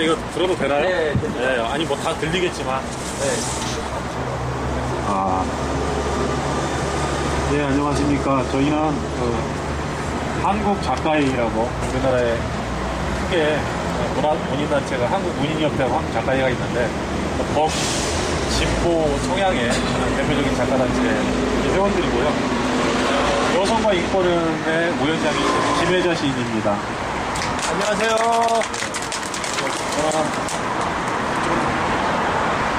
자, 이거 들어도 되나요? 네, 됩니다. 네, 아니 뭐 다 들리겠지만. 네. 네, 안녕하십니까. 저희는 한국작가회의라고 우리나라에 크게 문인단체가 한국문인협회하고 한국작가회의가 있는데 법, 진보 성향의 대표적인 작가단체 회원들이고요. 여성과 인권의 우연장인 김혜자 시인입니다. 안녕하세요.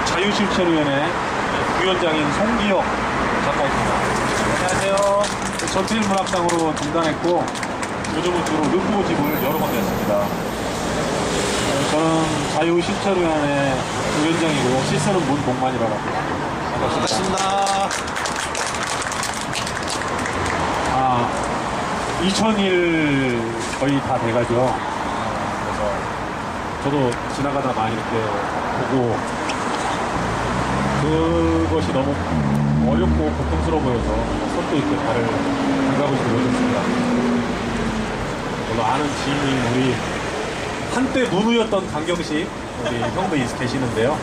자유실천위원회 부위원장인 송기혁 작가입니다. 안녕하세요. 전태일문학상으로 등단했고 요즘은 주로 르포집을 여러 번 냈습니다. 저는 자유실천위원회 부위원장이고요. 시스는 문복만이라고 합니다. 반갑습니다. 2000일 거의 다 돼가죠. 그래서 저도 지나가다 많이 이렇게 보고 그것이 너무 어렵고 고통스러워 보여서 선뜻 이렇게 발을 담가보시고 오셨습니다. 저도 아는 지인인 우리 한때 문우였던 강경식 우리 형도 계시는데요.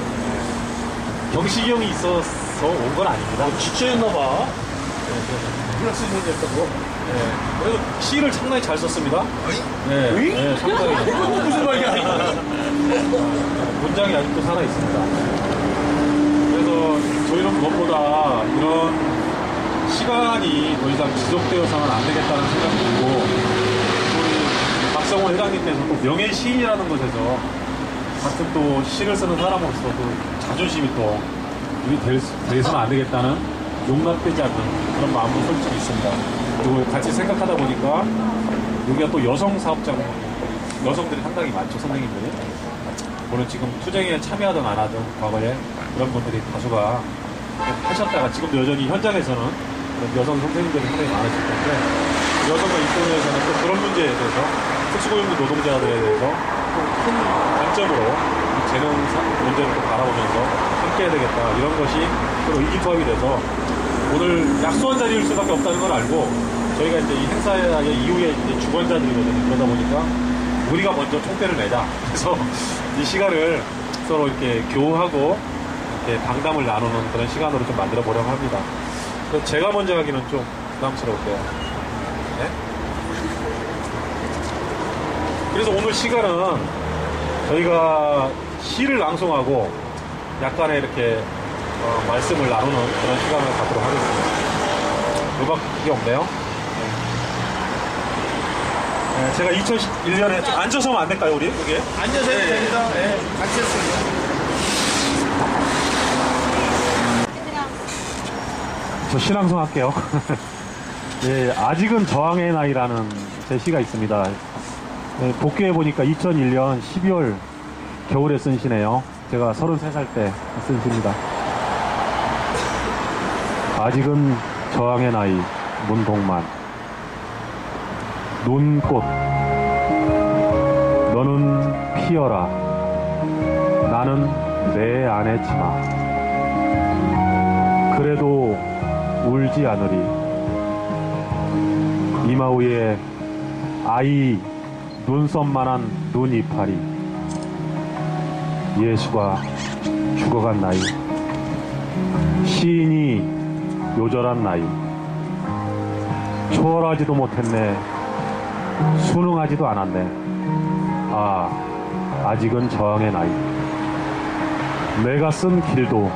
경식이 형이 있어서 온 건 아닙니다. 지쳐있나봐. 플렉스 문제였다고. 네. 그래도 시를 상당히 잘 썼습니다. 네, 네, 상당히. 무슨 말이야? 문장이 아직도 살아 있습니다. 그래서 저희는 무엇보다 이런 시간이 더 이상 지속되어서는 안 되겠다는 생각이 들고, 우리 박성원 회장님께서 또 명예 시인이라는 것에서 같은 또 시를 쓰는 사람으로서 또 자존심이 또 이게 돼서는 안 되겠다는 용납되지 않는 그런 마음도 솔직히 있습니다. 그리고 같이 생각하다 보니까 여기가 또 여성 사업장, 여성들이 상당히 많죠, 선생님들이. 물론 지금 투쟁에 참여하든 안 하든 과거에 그런 분들이 다수가 하셨다가 지금도 여전히 현장에서는 그런 여성 선생님들이 상당히 많으실 텐데 여성과 인권위에서는 또 그런 문제에 대해서 특수고용주 노동자들에 대해서 또 큰 관점으로 재능 문제를 또 바라보면서 함께 해야 되겠다 이런 것이 서로 의기투합이 돼서 오늘 약소한 자리일 수밖에 없다는 걸 알고 저희가 이제 이 행사의 이후에 이제 주관자들이거든요. 그러다 보니까 우리가 먼저 총대를 내자. 그래서 이 시간을 서로 이렇게 교우하고 이렇게 방담을 나누는 그런 시간으로 좀 만들어 보려고 합니다. 그래서 제가 먼저 하기는 좀 부담스러울게요. 네? 그래서 오늘 시간은 저희가 시를 낭송하고 약간의 이렇게 말씀을 나누는 그런 시간을 갖도록 하겠습니다. 음악이 없네요. 네, 제가 2011년에 좀 앉아서 하면 안 될까요, 우리? 여기에? 앉아서 해도 됩니다. 네. 앉겠습니다. 저 시낭송 할게요. 예, 아직은 저항의 나이라는 제 시가 있습니다. 예, 복귀해보니까 2001년 12월 겨울에 쓴 시네요. 제가 33살 때 쓴 시입니다. 아직은 저항의 나이, 문동만. 눈꽃, 너는 피어라. 나는 내 안에 치마. 그래도 울지 않으리. 이마 위에 아이 눈썹만한 눈 이파리. 예수가 죽어간 나이. 시인이 요절한 나이. 초월하지도 못했네. 순응하지도 않았네. 아직은 저항의 나이. 내가 쓴 길도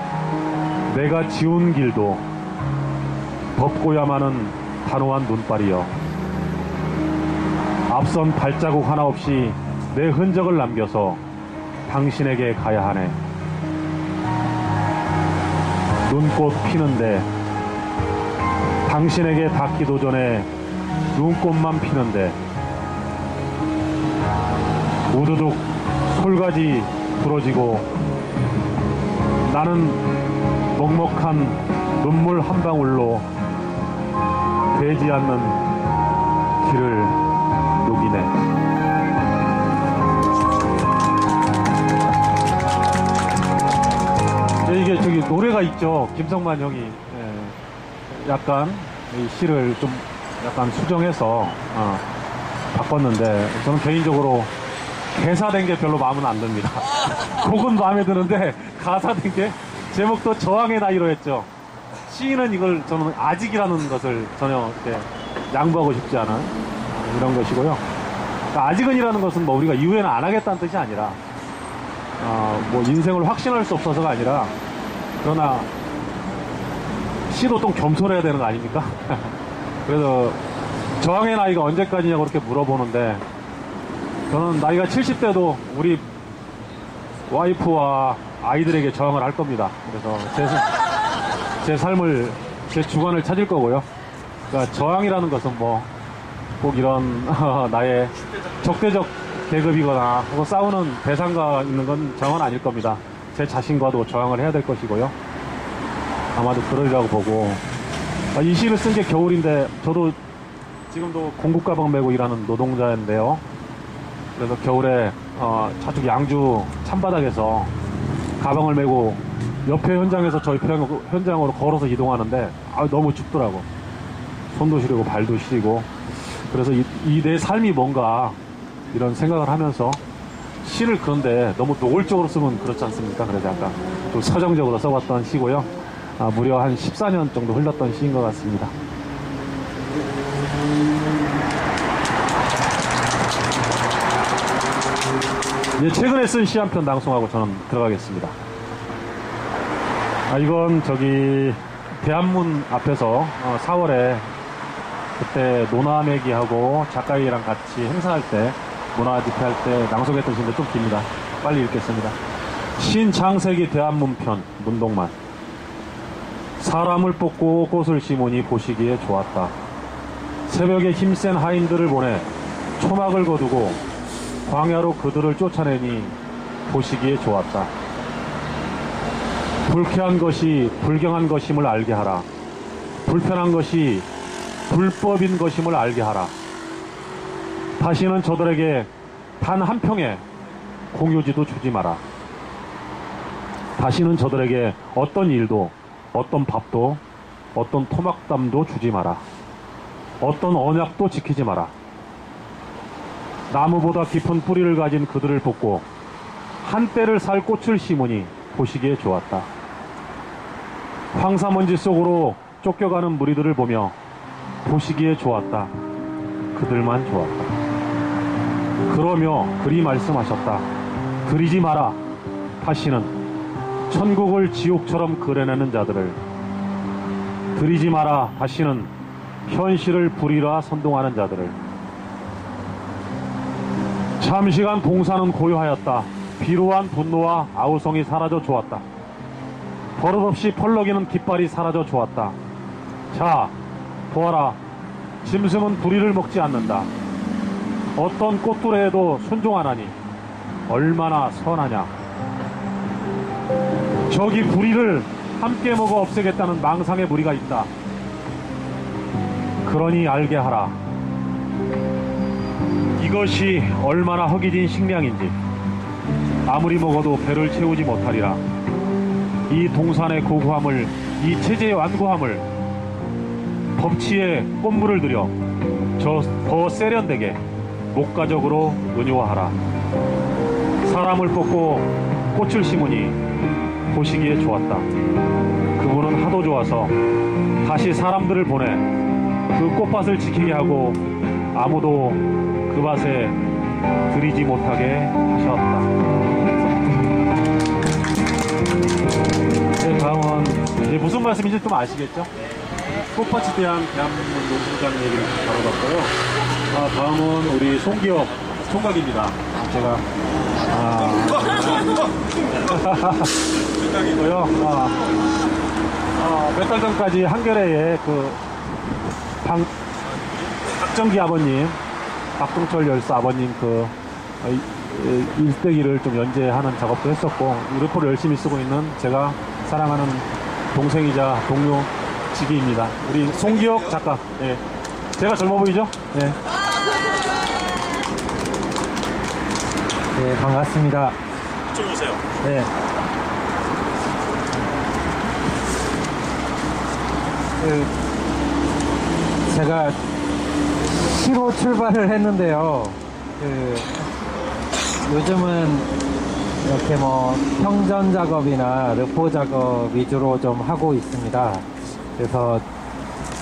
내가 지운 길도 덮고야마는 단호한 눈발이여. 앞선 발자국 하나 없이 내 흔적을 남겨서 당신에게 가야 하네. 눈꽃 피는데 당신에게 닿기도 전에 눈꽃만 피는데 우두둑 솔가지 부러지고 나는 먹먹한 눈물 한 방울로 되지 않는 길을 녹이네. 이게 저기 노래가 있죠. 김성만 형이 약간 이 시를 좀 약간 수정해서 바꿨는데 저는 개인적으로 개사된 게 별로 마음은 안 듭니다. 곡은 마음에 드는데 가사된 게 제목도 저항의 나이로 했죠. 시인은 이걸 저는 아직이라는 것을 전혀 이렇게 양보하고 싶지 않은 이런 것이고요. 그러니까 아직은이라는 것은 뭐 우리가 이후에는 안 하겠다는 뜻이 아니라 뭐 인생을 확신할 수 없어서가 아니라, 그러나 시도 좀 겸손해야 되는 거 아닙니까? 그래서 저항의 나이가 언제까지냐고 그렇게 물어보는데, 저는 나이가 70대도 우리 와이프와 아이들에게 저항을 할 겁니다. 그래서 제 삶을, 제 주관을 찾을 거고요. 그러니까 저항이라는 것은 뭐 꼭 이런 나의 적대적 계급이거나 혹은 싸우는 대상과 있는 건 저항은 아닐 겁니다. 제 자신과도 저항을 해야 될 것이고요. 아마도 그러리라고 보고, 이 시를 쓴 게 겨울인데 저도 지금도 공구 가방 메고 일하는 노동자인데요. 그래서 겨울에 저쪽 양주 찬바닥에서 가방을 메고 옆에 현장에서 저희 현장으로 걸어서 이동하는데 너무 춥더라고. 손도 시리고 발도 시리고. 그래서 이 내 삶이 뭔가 이런 생각을 하면서 시를, 그런데 너무 노골적으로 쓰면 그렇지 않습니까? 그래서 약간 좀 서정적으로 써봤던 시고요. 무려 한 14년 정도 흘렀던 시인 것 같습니다. 이제 최근에 쓴 시 한 편 낭송하고 저는 들어가겠습니다. 이건 저기 대한문 앞에서 4월에 그때 노나매기하고 작가이랑 같이 행사할 때, 문화 집회할 때 낭송했던 시인데 좀 깁니다. 빨리 읽겠습니다. 신창세기 대한문 편, 문동만. 사람을 뽑고 꽃을 심으니 보시기에 좋았다. 새벽에 힘센 하인들을 보내 초막을 거두고 광야로 그들을 쫓아내니 보시기에 좋았다. 불쾌한 것이 불경한 것임을 알게 하라. 불편한 것이 불법인 것임을 알게 하라. 다시는 저들에게 단 한 평의 공유지도 주지 마라. 다시는 저들에게 어떤 일도, 어떤 밥도, 어떤 토막담도 주지 마라. 어떤 언약도 지키지 마라. 나무보다 깊은 뿌리를 가진 그들을 뽑고 한때를 살 꽃을 심으니 보시기에 좋았다. 황사먼지 속으로 쫓겨가는 무리들을 보며 보시기에 좋았다. 그들만 좋았다. 그러며 그리 말씀하셨다. 그리지 마라. 다시는 천국을 지옥처럼 그려내는 자들을. 그리지 마라. 다시는 현실을 부리라 선동하는 자들을. 잠시간 동사는 고요하였다. 비루한 분노와 아우성이 사라져 좋았다. 버릇없이 펄럭이는 깃발이 사라져 좋았다. 자, 보아라. 짐승은 부리를 먹지 않는다. 어떤 꽃두레에도 순종하나니 얼마나 선하냐. 저기 부리를 함께 먹어 없애겠다는 망상의 무리가 있다. 그러니 알게 하라. 이것이 얼마나 허기진 식량인지 아무리 먹어도 배를 채우지 못하리라. 이 동산의 고고함을, 이 체제의 완고함을 법치에 꽃물을 들여 더 세련되게 목가적으로 은유화하라. 사람을 뽑고 꽃을 심으니 보시기에 좋았다. 그분은 하도 좋아서 다시 사람들을 보내 그 꽃밭을 지키게 하고 아무도 그 밭에 들이지 못하게 하셨다. 네, 다음은 이제 무슨 말씀인지 좀 아시겠죠? 꽃밭에 대한 대한민국 농부장 얘기를 다뤄봤고요. 다음은 우리 송기혁 총각입니다. 제가 이고요. 몇 달 전까지 한겨레에 그 박정기 아버님, 박동철 열사 아버님 그 일대기를 좀 연재하는 작업도 했었고, 르포를 열심히 쓰고 있는 제가 사랑하는 동생이자 동료 지기입니다. 우리 송기혁 작가. 네. 제가 젊어 보이죠? 네. 네, 반갑습니다. 좀 오세요. 네. 제가 시로 출발을 했는데요. 요즘은 이렇게 뭐 평전 작업이나 르포 작업 위주로 좀 하고 있습니다. 그래서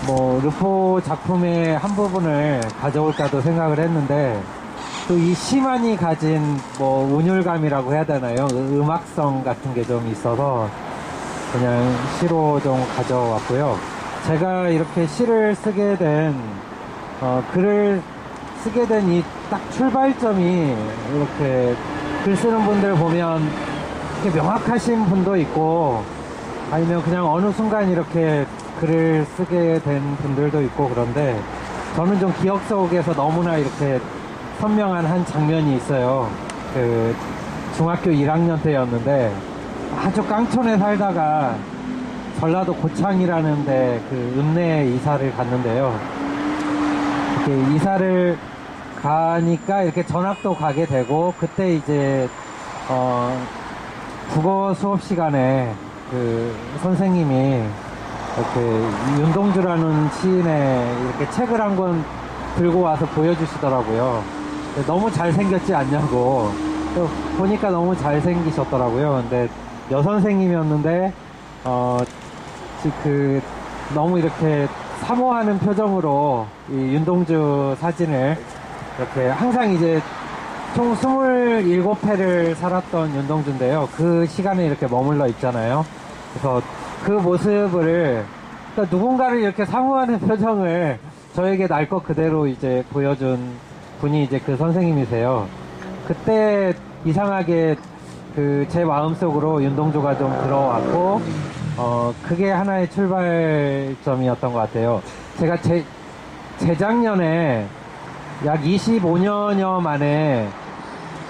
뭐 르포 작품의 한 부분을 가져올까도 생각을 했는데 또 이 시만이 가진 뭐 운율감이라고 해야 되나요? 음악성 같은 게 좀 있어서 그냥 시로 좀 가져왔고요. 제가 이렇게 시를 쓰게 된 글을 쓰게 된 이 딱 출발점이 이렇게 글 쓰는 분들 보면 이렇게 명확하신 분도 있고 아니면 그냥 어느 순간 이렇게 글을 쓰게 된 분들도 있고 그런데 저는 좀 기억 속에서 너무나 이렇게 선명한 한 장면이 있어요. 그 중학교 1학년 때였는데 아주 깡촌에 살다가 전라도 고창이라는 데 그 읍내에 이사를 갔는데요. 이렇게 이사를 가니까 이렇게 전학도 가게 되고 그때 이제 국어 수업 시간에 그 선생님이 이렇게 윤동주라는 시인의 이렇게 책을 한 권 들고 와서 보여주시더라고요. 너무 잘생겼지 않냐고. 또 보니까 너무 잘생기셨더라고요. 근데 여선생님이었는데 그 너무 이렇게 사모하는 표정으로 이 윤동주 사진을 이렇게 항상 이제 총 27회를 살았던 윤동주인데요. 그 시간에 이렇게 머물러 있잖아요. 그래서 그 모습을 그러니까 누군가를 이렇게 사모하는 표정을 저에게 날 것 그대로 이제 보여준 분이 이제 그 선생님이세요. 그때 이상하게 그 제 마음속으로 윤동주가 좀 들어왔고 그게 하나의 출발점이었던 것 같아요. 제가 재작년에 약 25년여 만에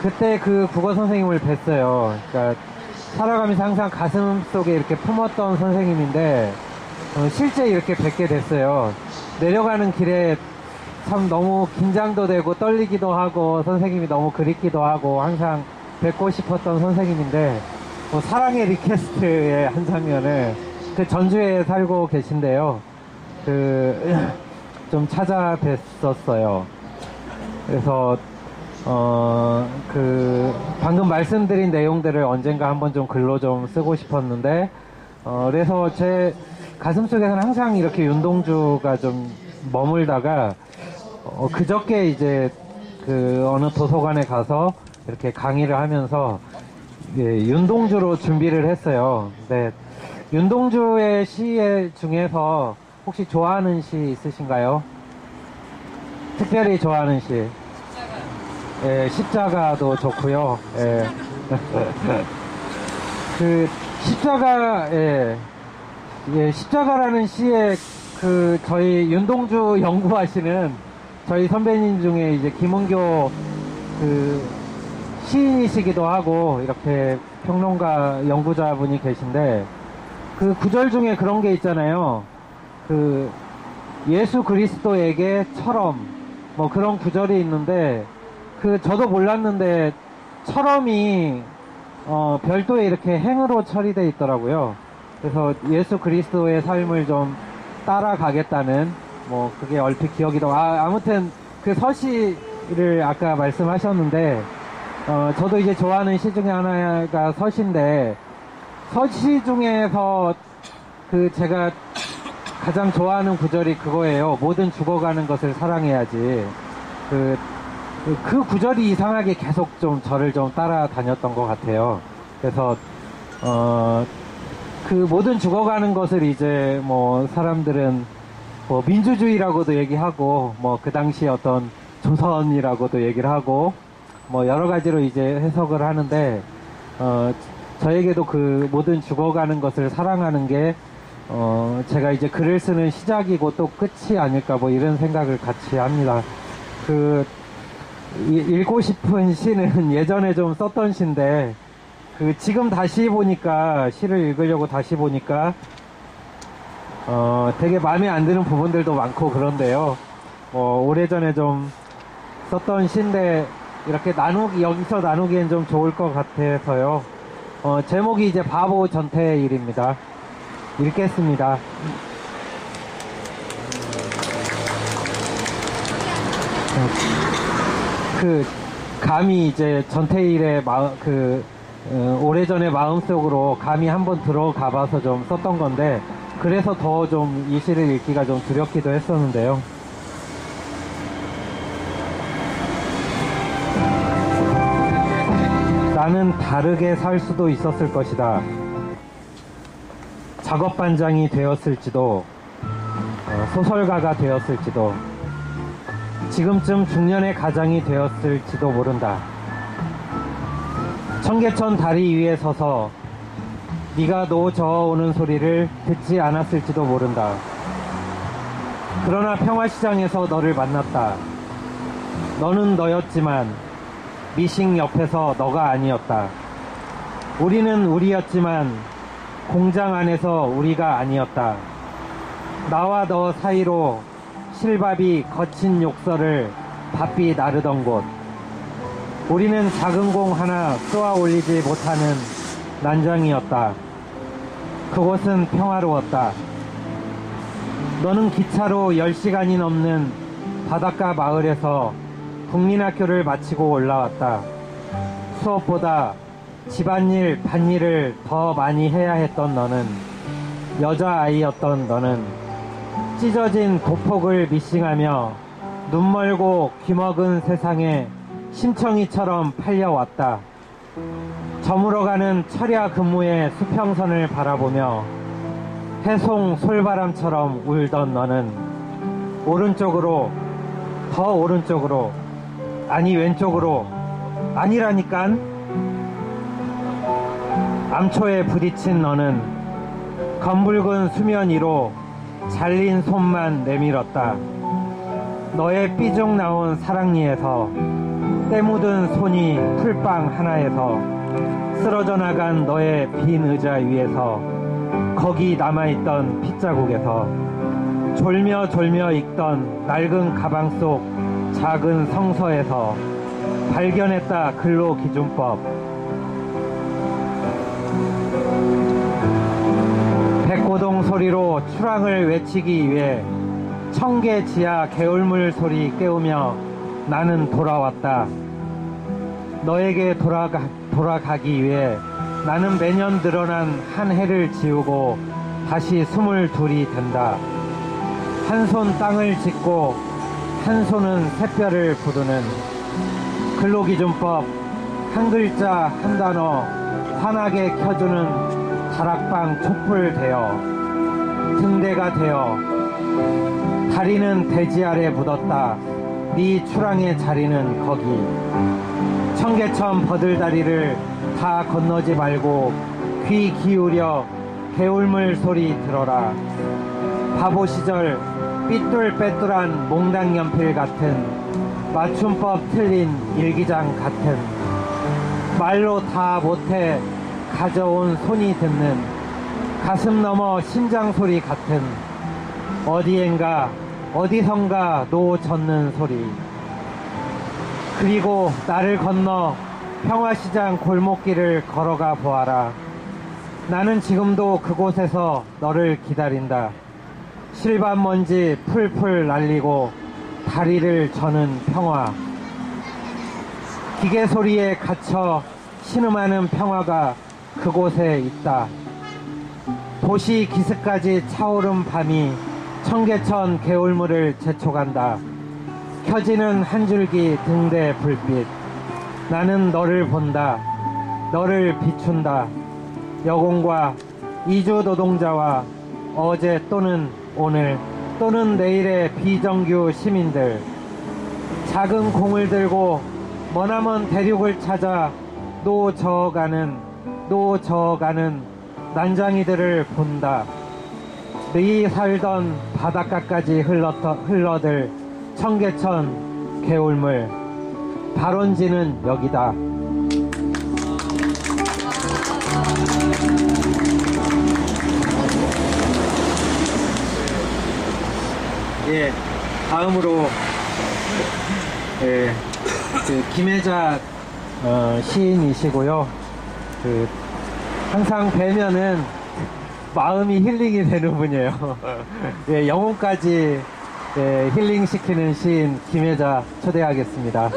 그때 그 국어 선생님을 뵀어요. 그러니까 살아가면서 항상 가슴 속에 이렇게 품었던 선생님인데 실제 이렇게 뵙게 됐어요. 내려가는 길에 참 너무 긴장도 되고 떨리기도 하고 선생님이 너무 그립기도 하고 항상 뵙고 싶었던 선생님인데 사랑의 리퀘스트의 한 장면을 그 전주에 살고 계신데요. 좀 찾아뵀었어요. 그래서 방금 말씀드린 내용들을 언젠가 한번 좀 글로 좀 쓰고 싶었는데 그래서 제 가슴속에서는 항상 이렇게 윤동주가 좀 머물다가 그저께 이제 그 어느 도서관에 가서 이렇게 강의를 하면서 예, 윤동주로 준비를 했어요. 근데 윤동주의 시 중에서 혹시 좋아하는 시 있으신가요? 특별히 좋아하는 시. 예, 십자가도 좋고요. 예. 그 십자가, 예, 십자가라는 시에 저희 윤동주 연구하시는 저희 선배님 중에 이제 김은교 시인이시기도 하고 이렇게 평론가 연구자분이 계신데 그 구절 중에 그런 게 있잖아요. 예수 그리스도에게처럼 뭐 그런 구절이 있는데 저도 몰랐는데 처럼이 별도의 이렇게 행으로 처리되어 있더라고요. 그래서 예수 그리스도의 삶을 좀 따라가겠다는 뭐 그게 얼핏 기억이 아무튼 그 서시를 아까 말씀하셨는데 저도 이제 좋아하는 시 중에 하나가 서시인데 서시 중에서 제가 가장 좋아하는 구절이 그거예요. 모든 죽어가는 것을 사랑해야지. 그 구절이 이상하게 계속 좀 저를 좀 따라다녔던 것 같아요. 그래서 그 모든 죽어가는 것을 이제 뭐 사람들은 뭐 민주주의라고도 얘기하고 뭐 그 당시 어떤 조선이라고도 얘기를 하고 뭐 여러 가지로 이제 해석을 하는데 저에게도 그 모든 죽어가는 것을 사랑하는 게 제가 이제 글을 쓰는 시작이고 또 끝이 아닐까 뭐 이런 생각을 같이 합니다. 읽고 싶은 시는 예전에 좀 썼던 시인데 지금 다시 보니까 시를 읽으려고 다시 보니까 되게 마음에 안 드는 부분들도 많고 그런데요. 오래전에 좀 썼던 시인데 이렇게 여기서 나누기엔 좀 좋을 것 같아서요. 제목이 이제 바보 전태의 일입니다. 읽겠습니다. 감이 이제 전태일의 오래전에 마음속으로 감이 한번 들어가 봐서 좀 썼던 건데, 그래서 더 좀 이 시를 읽기가 좀 두렵기도 했었는데요. 나는 다르게 살 수도 있었을 것이다. 작업반장이 되었을지도, 소설가가 되었을지도, 지금쯤 중년의 가장이 되었을지도 모른다. 청계천 다리 위에 서서 네가 노 저어오는 소리를 듣지 않았을지도 모른다. 그러나 평화시장에서 너를 만났다. 너는 너였지만 미싱 옆에서 너가 아니었다. 우리는 우리였지만 공장 안에서 우리가 아니었다. 나와 너 사이로 실밥이 거친 욕설을 바삐 나르던 곳. 우리는 작은 공 하나 쏘아 올리지 못하는 난장이었다. 그곳은 평화로웠다. 너는 기차로 10시간이 넘는 바닷가 마을에서 국민학교를 마치고 올라왔다. 수업보다 집안일, 밭일을 더 많이 해야 했던 너는, 여자아이였던 너는 찢어진 도폭을 미싱하며 눈멀고 귀먹은 세상에 심청이처럼 팔려왔다. 저물어가는 철야 근무의 수평선을 바라보며 해송 솔바람처럼 울던 너는 오른쪽으로, 더 오른쪽으로, 아니 왼쪽으로, 아니라니깐. 암초에 부딪힌 너는 검붉은 수면 위로 잘린 손만 내밀었다. 너의 삐죽 나온 사랑니에서 때 묻은 손이 풀빵 하나에서 쓰러져 나간 너의 빈 의자 위에서 거기 남아있던 핏자국에서 졸며 읽던 낡은 가방 속 작은 성서에서 발견했다. 근로기준법. 백고동 소리로 출항을 외치기 위해 청계 지하 개울물 소리 깨우며 나는 돌아왔다. 너에게 돌아가기 위해 나는 매년 늘어난 한 해를 지우고 다시 22이 된다. 한 손 땅을 짚고 한 손은 샛별을 부르는 근로기준법, 한 글자 한 단어 환하게 켜주는 다락방 촛불 되어 등대가 되어 다리는 대지 아래 묻었다. 네 출항의 자리는 거기. 청계천 버들다리를 다 건너지 말고 귀 기울여 개울물 소리 들어라. 바보 시절 삐뚤빼뚤한 몽당 연필 같은 맞춤법 틀린 일기장 같은 말로 다 못해 가져온 손이 듣는 가슴 넘어 심장 소리 같은 어디엔가 어디선가 노 젓는 소리. 그리고 나를 건너 평화시장 골목길을 걸어가 보아라. 나는 지금도 그곳에서 너를 기다린다. 실밥 먼지 풀풀 날리고 다리를 저는 평화. 기계 소리에 갇혀 신음하는 평화가 그곳에 있다. 도시 기슭까지 차오른 밤이 청계천 개울물을 재촉한다. 켜지는 한 줄기 등대 불빛. 나는 너를 본다. 너를 비춘다. 여공과 이주 노동자와 어제 또는 오늘 또는 내일의 비정규 시민들, 작은 공을 들고 머나먼 대륙을 찾아 노 저어가는 난장이들을 본다. 네 살던 바닷가까지 흘러들 청계천 개울물. 발원지는 여기다. 예, 다음으로 김혜자 시인이시고요. 항상 뵈면은 마음이 힐링이 되는 분이에요. 예, 영혼까지 힐링시키는 시인 김혜자 초대하겠습니다.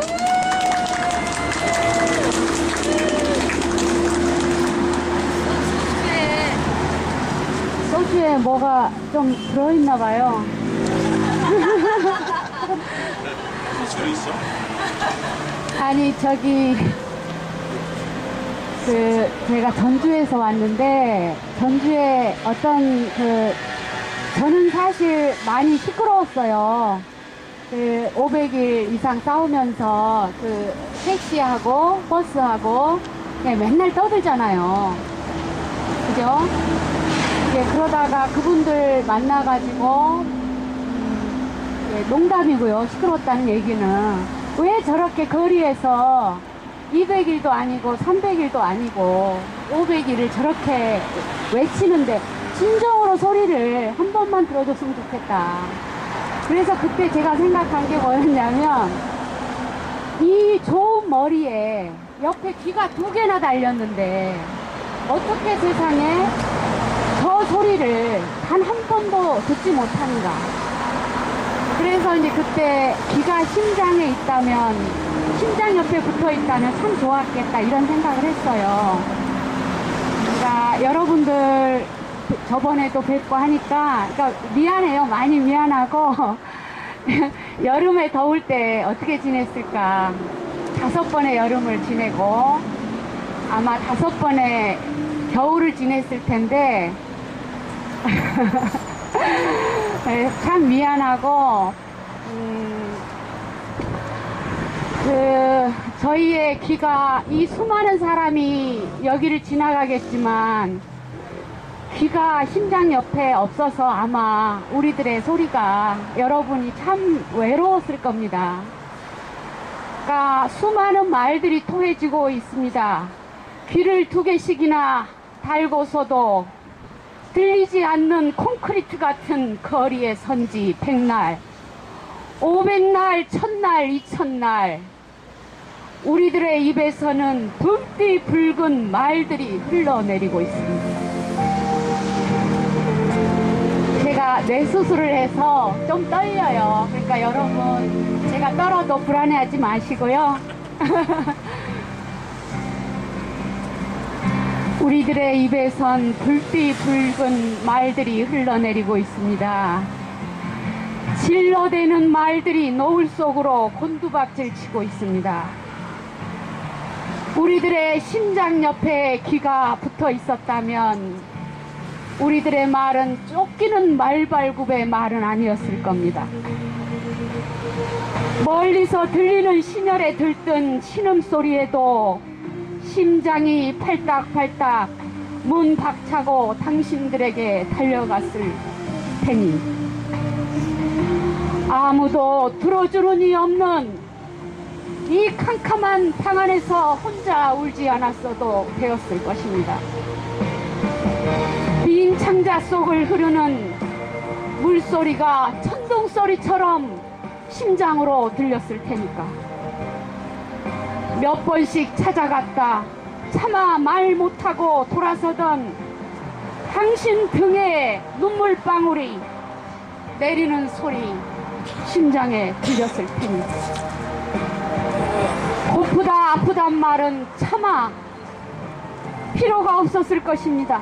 전주에 뭐가 좀 들어있나 봐요. 주로 있어? 아니, 저기, 제가 전주에서 왔는데, 전주에 저는 사실 많이 시끄러웠어요. 500일 이상 싸우면서, 택시하고, 버스하고, 그냥 맨날 떠들잖아요. 그죠? 그러다가 그분들 만나가지고, 농담이고요. 시끄러웠다는 얘기는. 왜 저렇게 거리에서 200일도 아니고 300일도 아니고 500일을 저렇게 외치는데 진정으로 소리를 한 번만 들어줬으면 좋겠다. 그래서 그때 제가 생각한 게 뭐였냐면 이 좋은 머리에 옆에 귀가 2개나 달렸는데 어떻게 세상에 저 소리를 단 한 번도 듣지 못하는가. 그래서 이제 그때 귀가 심장에 있다면, 심장 옆에 붙어 있다면 참 좋았겠다, 이런 생각을 했어요. 그러니까 여러분들 저번에도 뵙고 하니까, 그러니까 미안해요. 많이 미안하고, 여름에 더울 때 어떻게 지냈을까. 5번의 여름을 지내고, 아마 5번의 겨울을 지냈을 텐데, 참 미안하고, 저희의 귀가, 이 수많은 사람이 여기를 지나가겠지만, 귀가 심장 옆에 없어서 아마 우리들의 소리가 여러분이 참 외로웠을 겁니다. 그러니까 수많은 말들이 토해지고 있습니다. 귀를 2개씩이나 달고서도 들리지 않는 콘크리트 같은 거리의 선지 100날, 500날, 1000날, 2000날 우리들의 입에서는 붉디 붉은 말들이 흘러내리고 있습니다. 제가 뇌수술을 해서 좀 떨려요. 그러니까 여러분, 제가 떨어도 불안해하지 마시고요. 우리들의 입에선 붉디 붉은 말들이 흘러내리고 있습니다. 질러대는 말들이 노을 속으로 곤두박질 치고 있습니다. 우리들의 심장 옆에 귀가 붙어 있었다면 우리들의 말은 쫓기는 말발굽의 말은 아니었을 겁니다. 멀리서 들리는 신혈에 들뜬 신음소리에도 심장이 팔딱팔딱 문 박차고 당신들에게 달려갔을 테니 아무도 들어주는 이 없는 이 캄캄한 방 안에서 혼자 울지 않았어도 되었을 것입니다. 빈 창자 속을 흐르는 물소리가 천둥소리처럼 심장으로 들렸을 테니까 몇 번씩 찾아갔다 차마 말 못하고 돌아서던 당신 등에 눈물방울이 내리는 소리 심장에 들렸을 테니 고프다 아프단 말은 차마 필요가 없었을 것입니다.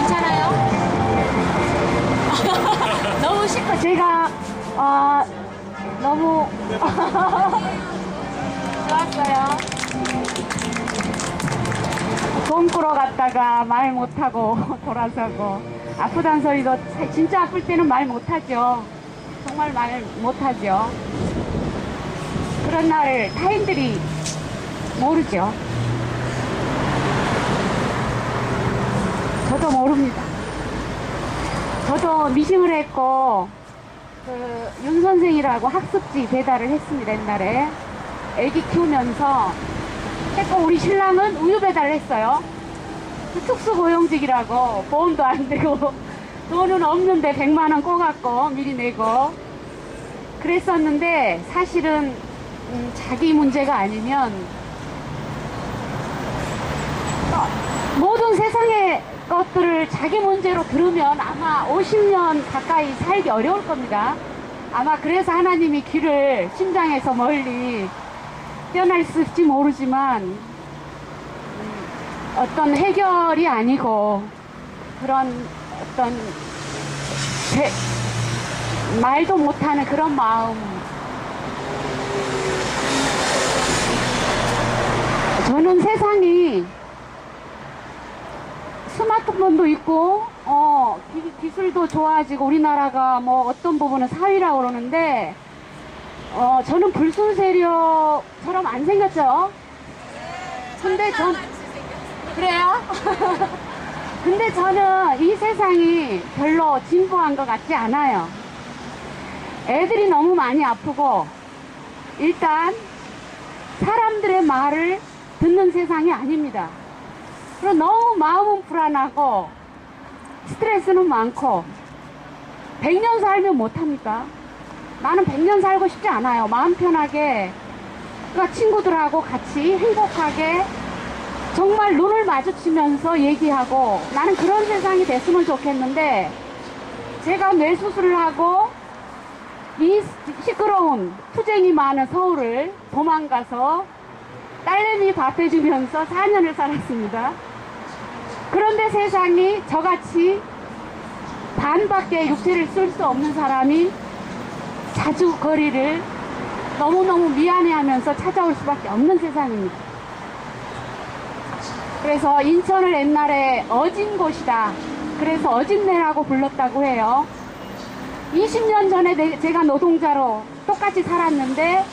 괜찮아요? 너무 시끄러. 제가 너무 좋았어요. 돈 꾸러 갔다가 말 못하고 돌아서고 아프단 소리도 진짜 아플 때는 말 못하죠. 정말 말 못하죠. 그런 날 타인들이 모르죠. 저도 모릅니다. 저도 미싱을 했고 윤 선생이라고 학습지 배달을 했습니다. 옛날에 애기 키우면서 했고 우리 신랑은 우유 배달을 했어요. 특수고용직이라고 보험도 안 되고 돈은 없는데 100만원 꼬갖고 미리 내고 그랬었는데 사실은 자기 문제가 아니면 모든 세상의 것들을 자기 문제로 들으면 아마 50년 가까이 살기 어려울 겁니다. 아마 그래서 하나님이 길을 심장에서 멀리 떼어날지 모르지만 어떤 해결이 아니고 그런 어떤 말도 못하는 그런 마음. 저는 세상이 스마트폰도 있고 기술도 좋아지고 우리나라가 뭐 어떤 부분은 사위라고 그러는데 저는 불순 세력처럼 안 생겼죠. 근데 그래요? 근데 저는 이 세상이 별로 진보한 것 같지 않아요. 애들이 너무 많이 아프고 일단 사람들의 말을 듣는 세상이 아닙니다. 그리고 너무 마음은 불안하고 스트레스는 많고 100년 살면 못합니까? 나는 100년 살고 싶지 않아요. 마음 편하게 그러니까 친구들하고 같이 행복하게 정말 눈을 마주치면서 얘기하고 나는 그런 세상이 됐으면 좋겠는데 제가 뇌 수술을 하고 이 시끄러운 투쟁이 많은 서울을 도망가서 딸내미 밥 해주면서 4년을 살았습니다. 그런데 세상이 저같이 반밖에 육체를 쓸 수 없는 사람이 자주 거리를 너무너무 미안해하면서 찾아올 수밖에 없는 세상입니다. 그래서 인천을 옛날에 어진 곳이다. 그래서 어진내라고 불렀다고 해요. 20년 전에 제가 노동자로 똑같이 살았는데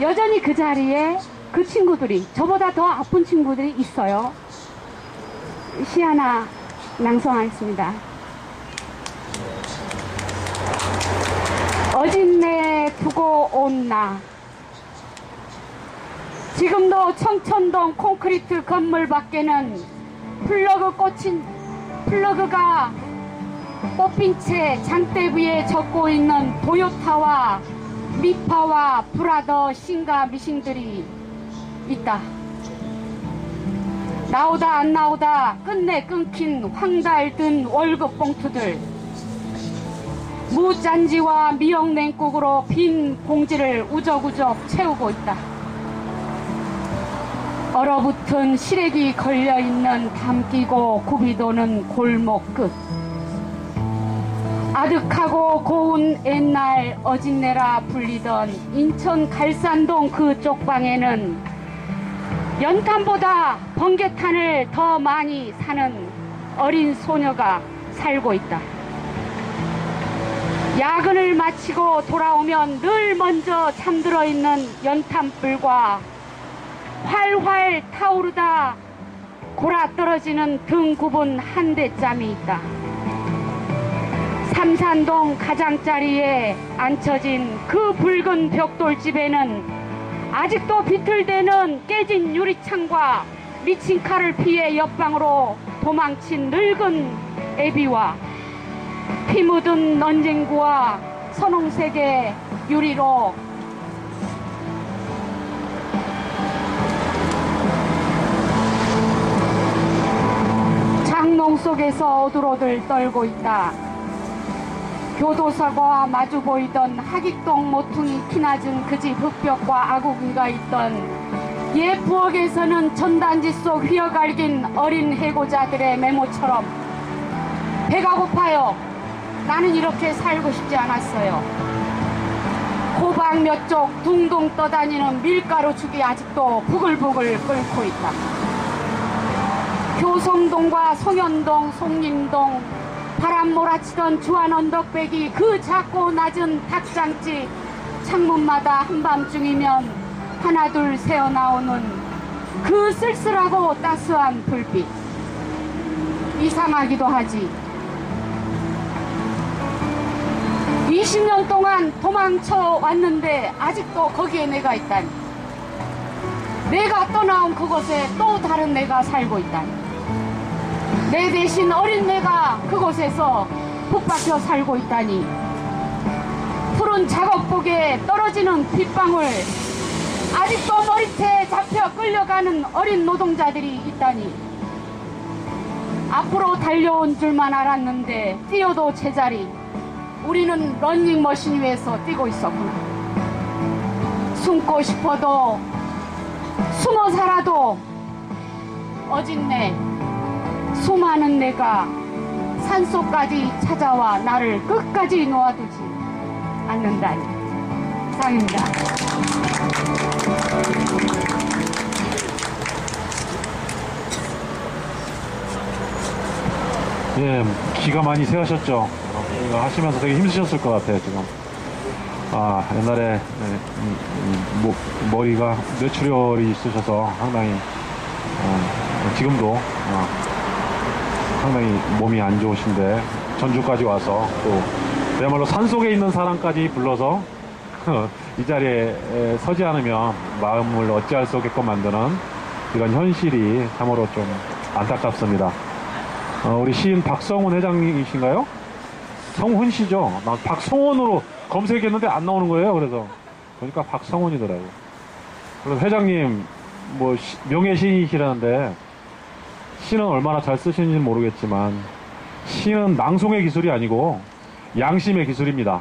여전히 그 자리에 그 친구들이 저보다 더 아픈 친구들이 있어요. 시 하나 낭송하겠습니다. 어진내 두고 온 나 지금도 청천동 콘크리트 건물 밖에는 플러그가 뽑힌 채 장대 위에 적고 있는 도요타와 미파와 브라더 신가 미싱들이 있다. 나오다 안 나오다 끝내 끊긴 황달든 월급 봉투들, 무짠지와 미역냉국으로 빈 봉지를 우적우적 채우고 있다. 얼어붙은 시래기 걸려있는 담기고 굽이 도는 골목 끝, 아득하고 고운 옛날 어진내라 불리던 인천 갈산동 그 쪽방에는 연탄보다 번개탄을 더 많이 사는 어린 소녀가 살고 있다. 야근을 마치고 돌아오면 늘 먼저 잠들어 있는 연탄불과 활활 타오르다 골아떨어지는 등 굽은 한 대짬이 있다. 삼산동 가장자리에 앉혀진 그 붉은 벽돌집에는 아직도 비틀대는 깨진 유리창과 미친 칼을 피해 옆방으로 도망친 늙은 애비와 피 묻은 넌쟁구와 선홍색의 유리로 장롱 속에서 오들오들 떨고 있다. 교도소가 마주 보이던 하객동 모퉁이 키낮은 그 집 흙벽과 아구기가 있던 옛 부엌에서는 전단지 속 휘어갈긴 어린 해고자들의 메모처럼 배가 고파요. 나는 이렇게 살고 싶지 않았어요. 호박 몇 쪽 둥둥 떠다니는 밀가루 죽이 아직도 부글부글 끓고 있다. 교성동과 송현동, 송림동 바람 몰아치던 주한 언덕배기 그 작고 낮은 닭장집 창문마다 한밤중이면 하나둘 새어나오는 그 쓸쓸하고 따스한 불빛. 이상하기도 하지. 20년 동안 도망쳐 왔는데 아직도 거기에 내가 있다니. 내가 떠나온 그곳에 또 다른 내가 살고 있다니. 내 대신 어린 내가 그곳에서 붙박혀 살고 있다니. 푸른 작업복에 떨어지는 빗방울, 아직도 머리채에 잡혀 끌려가는 어린 노동자들이 있다니. 앞으로 달려온 줄만 알았는데 뛰어도 제자리, 우리는 런닝머신 위에서 뛰고 있었구나. 숨고 싶어도 숨어 살아도 어진내 수많은 내가 산속까지 찾아와 나를 끝까지 놓아두지 않는다니. 이상입니다. 예, 기가 많이 새하셨죠. 이거 하시면서 되게 힘드셨을 것 같아요, 지금. 아, 옛날에 머리가 뇌출혈이 있으셔서 상당히 지금도 상당히 몸이 안 좋으신데 전주까지 와서 또 그야말로 산속에 있는 사람까지 불러서 이 자리에 서지 않으면 마음을 어찌할 수 없게끔 만드는 이런 현실이 참으로 좀 안타깝습니다. 우리 시인 박성훈 회장님이신가요? 성훈 씨죠? 나 박성훈으로 검색했는데 안 나오는 거예요. 그래서 보니까 박성훈이더라고요. 그래서 회장님 뭐 명예 시인이시라는데 시는 얼마나 잘 쓰시는지는 모르겠지만 시는 낭송의 기술이 아니고 양심의 기술입니다.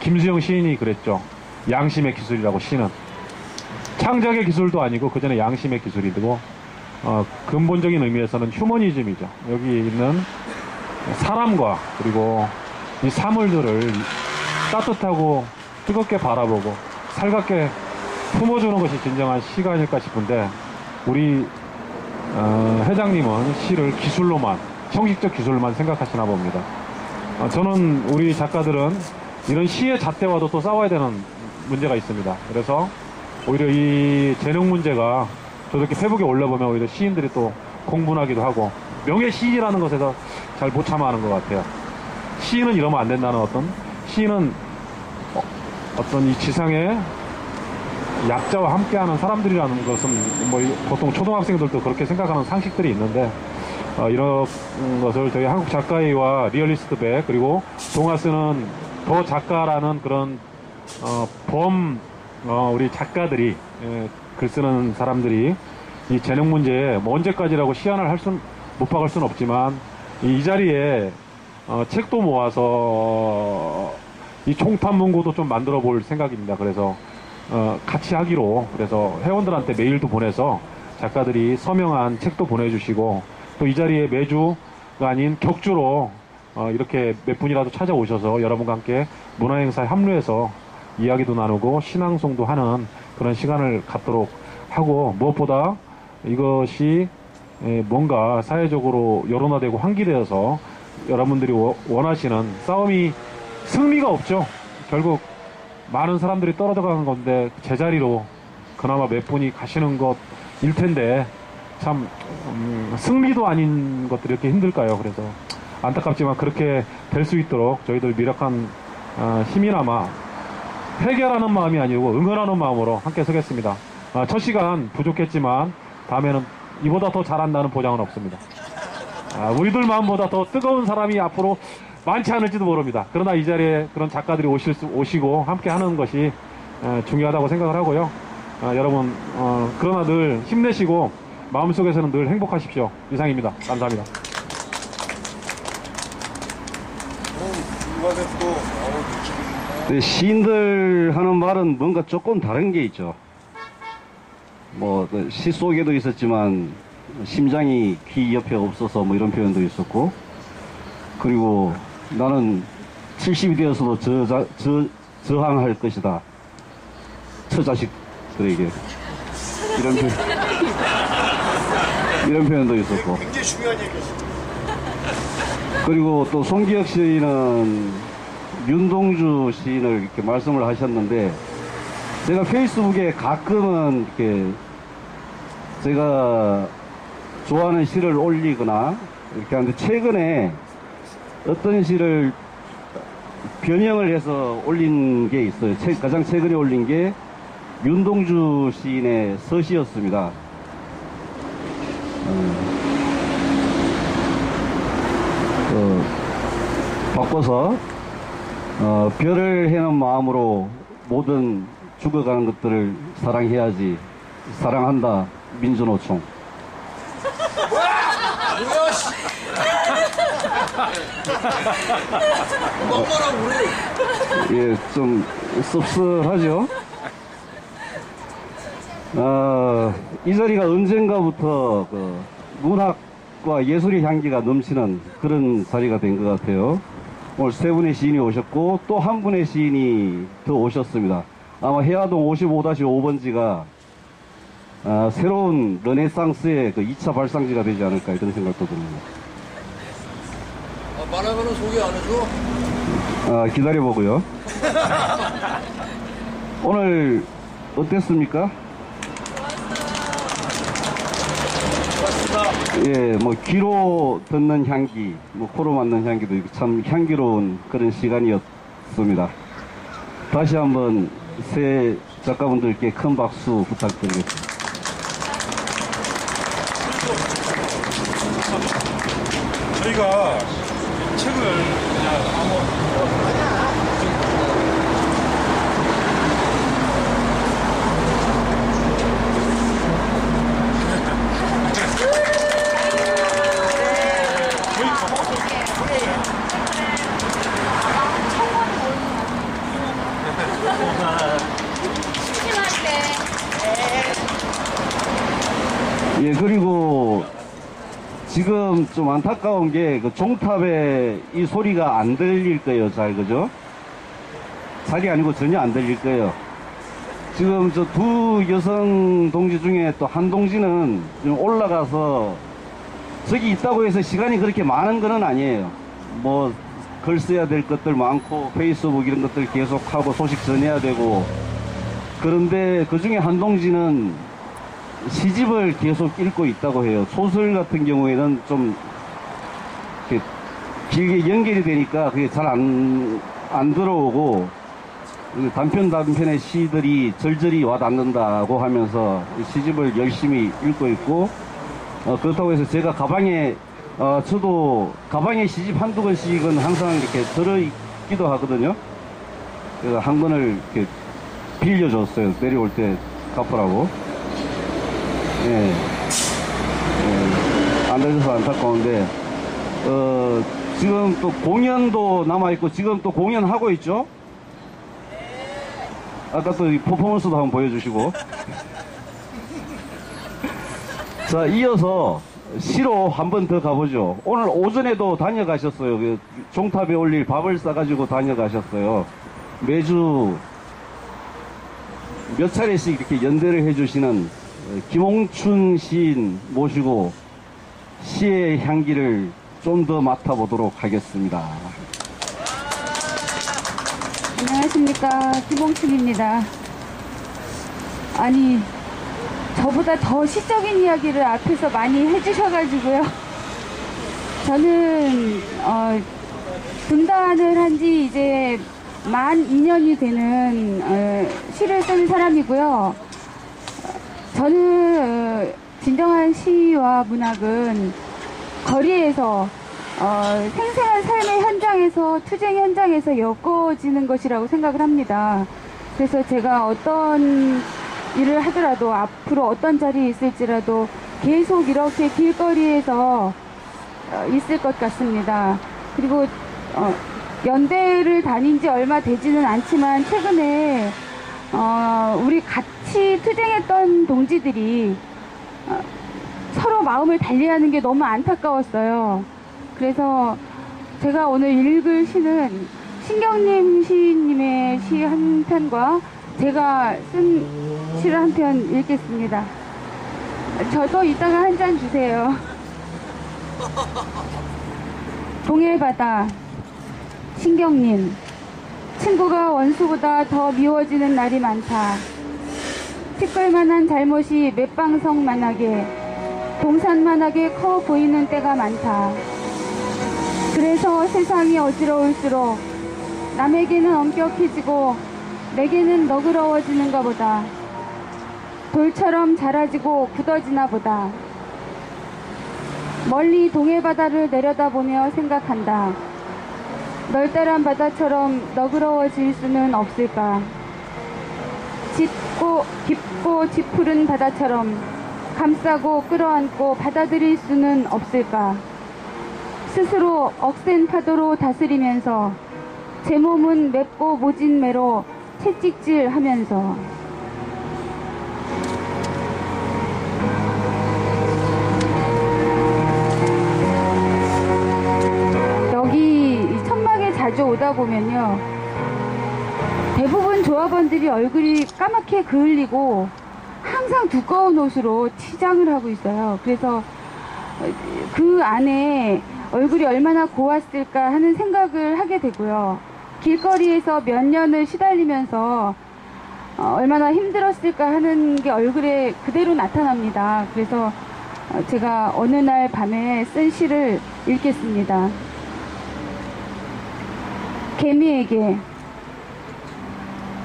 김수영 시인이 그랬죠. 양심의 기술이라고. 시는 창작의 기술도 아니고 그 전에 양심의 기술이고 근본적인 의미에서는 휴머니즘이죠. 여기 있는 사람과 그리고 이 사물들을 따뜻하고 뜨겁게 바라보고 살갑게 품어주는 것이 진정한 시가 아닐까 싶은데 우리 회장님은 시를 기술로만, 형식적 기술만 생각하시나 봅니다. 저는 우리 작가들은 이런 시의 잣대와도 또 싸워야 되는 문제가 있습니다. 그래서 오히려 이 재능 문제가 저렇게 페북에 올려보면 오히려 시인들이 또 공분하기도 하고 명예 시인이라는 것에서 잘 못 참아하는 것 같아요. 시인은 이러면 안 된다는 시인은 어떤 이 지상에 약자와 함께하는 사람들이라는 것은 뭐 보통 초등학생들도 그렇게 생각하는 상식들이 있는데 이런 것을 저희 한국 작가회와 리얼리스트 백 그리고 동화 쓰는 더 작가라는 그런 우리 작가들이 글 쓰는 사람들이 이 재능 문제에 뭐 언제까지라고 시안을 못 박을 수는 없지만 이 자리에 책도 모아서 이 총탄문고도 좀 만들어 볼 생각입니다. 그래서 같이 하기로 그래서 회원들한테 메일도 보내서 작가들이 서명한 책도 보내주시고 또 이 자리에 매주가 아닌 격주로 이렇게 몇 분이라도 찾아오셔서 여러분과 함께 문화행사에 합류해서 이야기도 나누고 신앙송도 하는 그런 시간을 갖도록 하고 무엇보다 이것이 뭔가 사회적으로 여론화되고 환기되어서 여러분들이 원하시는 싸움이 승리가 없죠. 결국 많은 사람들이 떨어져 가는 건데 제자리로 그나마 몇 분이 가시는 것일 텐데 참 승리도 아닌 것들이 이렇게 힘들까요? 그래서 안타깝지만 그렇게 될 수 있도록 저희들 미력한 힘이나마 해결하는 마음이 아니고 응원하는 마음으로 함께 서겠습니다. 첫 시간 부족했지만 다음에는 이보다 더 잘한다는 보장은 없습니다. 우리들 마음보다 더 뜨거운 사람이 앞으로 많지 않을지도 모릅니다. 그러나 이 자리에 그런 작가들이 오시고 함께 하는 것이 중요하다고 생각을 하고요. 여러분 그러나 늘 힘내시고 마음속에서는 늘 행복하십시오. 이상입니다. 감사합니다. 시인들 하는 말은 뭔가 조금 다른 게 있죠. 뭐 시 속에도 있었지만 심장이 귀 옆에 없어서 뭐 이런 표현도 있었고 그리고 나는 70이 되어서도 저항할 것이다. 처자식들에게 이런 표현도 있었고 굉장히 중요한 얘기였습니다. 그리고 또 송기혁 시인은 윤동주 시인을 이렇게 말씀을 하셨는데 제가 페이스북에 가끔은 이렇게 제가 좋아하는 시를 올리거나 이렇게 하는데 최근에 어떤 시를 변형을 해서 올린 게 있어요. 가장 최근에 올린 게 윤동주 시인의 서시였습니다. 바꿔서 별을 해는 마음으로 모든 죽어가는 것들을 사랑해야지. 사랑한다. 민주노총. 뭐야? 예, 좀 씁쓸하죠. 이 자리가 언젠가부터 그 문학과 예술의 향기가 넘치는 그런 자리가 된 것 같아요. 오늘 세 분의 시인이 오셨고 또 한 분의 시인이 더 오셨습니다. 아마 해화동 55-5번지가 새로운 르네상스의 그 2차 발상지가 되지 않을까 이런 생각도 듭니다. 말하면은 소개 안 해줘? 기다려보고요. 오늘 어땠습니까? 예, 뭐 귀로 듣는 향기, 뭐 코로 맡는 향기도 있고 참 향기로운 그런 시간이었습니다. 다시 한번 새 작가분들께 큰 박수 부탁드리겠습니다. 저희가 책을 그냥 한번 예, 그리고 지금 좀 안타까운 게 그 종탑에 이 소리가 안 들릴 거예요. 잘, 그죠? 잘이 아니고 전혀 안 들릴 거예요. 지금 저 두 여성 동지 중에 또 한 동지는 좀 올라가서 저기 있다고 해서 시간이 그렇게 많은 건 아니에요. 뭐 글 써야 될 것들 많고 페이스북 이런 것들 계속하고 소식 전해야 되고, 그런데 그 중에 한 동지는 시집을 계속 읽고 있다고 해요. 소설 같은 경우에는 좀 이렇게 길게 연결이 되니까 그게 잘 안 들어오고, 단편의 시들이 절절히 와닿는다고 하면서 시집을 열심히 읽고 있고, 그렇다고 해서 제가 저도 가방에 시집 한두 권씩은 항상 이렇게 들어있기도 하거든요. 그래서 한 권을 이렇게 빌려줬어요. 내려올 때 갚으라고. 예. 안 되셔서 안타까운데, 지금 또 공연도 남아있고, 지금 또 공연하고 있죠? 아까 또 퍼포먼스도 한번 보여주시고. 자, 이어서 시로 한 번 더 가보죠. 오늘 오전에도 다녀가셨어요. 그 종탑에 올릴 밥을 싸가지고 다녀가셨어요. 매주 몇 차례씩 이렇게 연대를 해주시는 김홍춘 시인 모시고 시의 향기를 좀 더 맡아보도록 하겠습니다. 안녕하십니까, 김홍춘입니다. 아니, 저보다 더 시적인 이야기를 앞에서 많이 해주셔가지고요. 저는 등단을 한 지 이제 만 2년이 되는 시를 쓴 사람이고요. 저는 진정한 시와 문학은 거리에서 생생한 삶의 현장에서, 투쟁 현장에서 엮어지는 것이라고 생각을 합니다. 그래서 제가 어떤 일을 하더라도, 앞으로 어떤 자리에 있을지라도 계속 이렇게 길거리에서 있을 것 같습니다. 그리고 연대를 다닌 지 얼마 되지는 않지만 최근에 우리 같이 투쟁했던 동지들이 서로 마음을 달리하는 게 너무 안타까웠어요. 그래서 제가 오늘 읽을 시는 신경님 시인님의 시 한 편과 제가 쓴 시를 한 편 읽겠습니다. 저도 이따가 한 잔 주세요. 동해바다. 신경님. 친구가 원수보다 더 미워지는 날이 많다. 티끌만한 잘못이 맷방석만하게, 동산만하게 커 보이는 때가 많다. 그래서 세상이 어지러울수록 남에게는 엄격해지고 내게는 너그러워지는가 보다. 돌처럼 자라지고 굳어지나 보다. 멀리 동해바다를 내려다보며 생각한다. 널따란 바다처럼 너그러워질 수는 없을까? 깊고 짙푸른 바다처럼 감싸고 끌어안고 받아들일 수는 없을까? 스스로 억센 파도로 다스리면서 제 몸은 맵고 모진 매로 채찍질하면서 여기 천막에 자주 오다 보면요, 대부분 조합원들이 얼굴이 까맣게 그을리고 항상 두꺼운 옷으로 치장을 하고 있어요. 그래서 그 안에 얼굴이 얼마나 고왔을까 하는 생각을 하게 되고요. 길거리에서 몇 년을 시달리면서 얼마나 힘들었을까 하는 게 얼굴에 그대로 나타납니다. 그래서 제가 어느 날 밤에 쓴 시를 읽겠습니다. 개미에게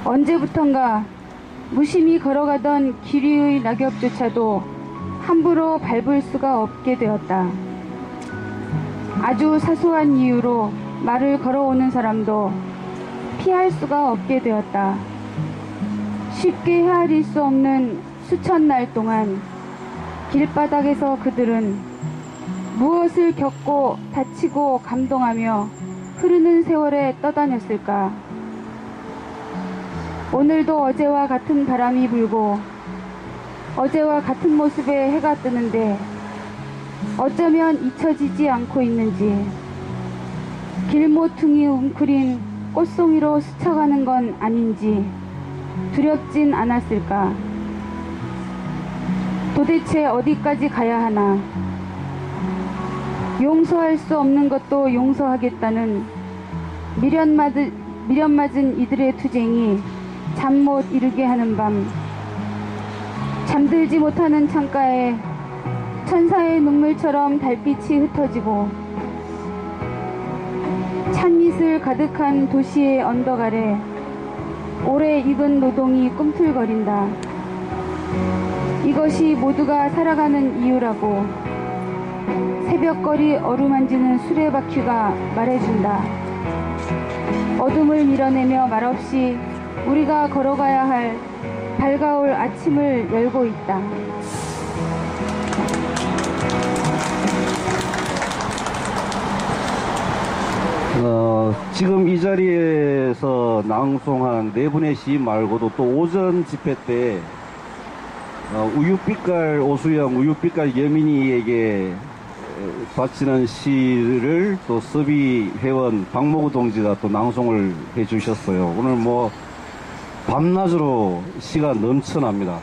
언제부턴가 무심히 걸어가던 길 위의 낙엽조차도 함부로 밟을 수가 없게 되었다. 아주 사소한 이유로 말을 걸어오는 사람도 피할 수가 없게 되었다. 쉽게 헤아릴 수 없는 수천 날 동안 길바닥에서 그들은 무엇을 겪고 다치고 감동하며 흐르는 세월에 떠다녔을까. 오늘도 어제와 같은 바람이 불고 어제와 같은 모습의 해가 뜨는데 어쩌면 잊혀지지 않고 있는지, 길모퉁이 웅크린 꽃송이로 스쳐가는 건 아닌지 두렵진 않았을까. 도대체 어디까지 가야 하나. 용서할 수 없는 것도 용서하겠다는 미련 맞은 이들의 투쟁이 잠 못 이루게 하는 밤, 잠들지 못하는 창가에 천사의 눈물처럼 달빛이 흩어지고 찬이슬 가득한 도시의 언덕 아래 오래 익은 노동이 꿈틀거린다. 이것이 모두가 살아가는 이유라고 새벽거리 어루만지는 수레바퀴가 말해준다. 어둠을 밀어내며 말없이 우리가 걸어가야 할 밝아올 아침을 열고 있다. 지금 이 자리에서 낭송한 네 분의 시인 말고도 또 오전 집회 때 우유빛깔 오수영, 우유빛깔 여민이에게 바치는 시를 또 서비 회원 박모구 동지가 또 낭송을 해주셨어요. 오늘 뭐 밤낮으로 시가 넘쳐납니다.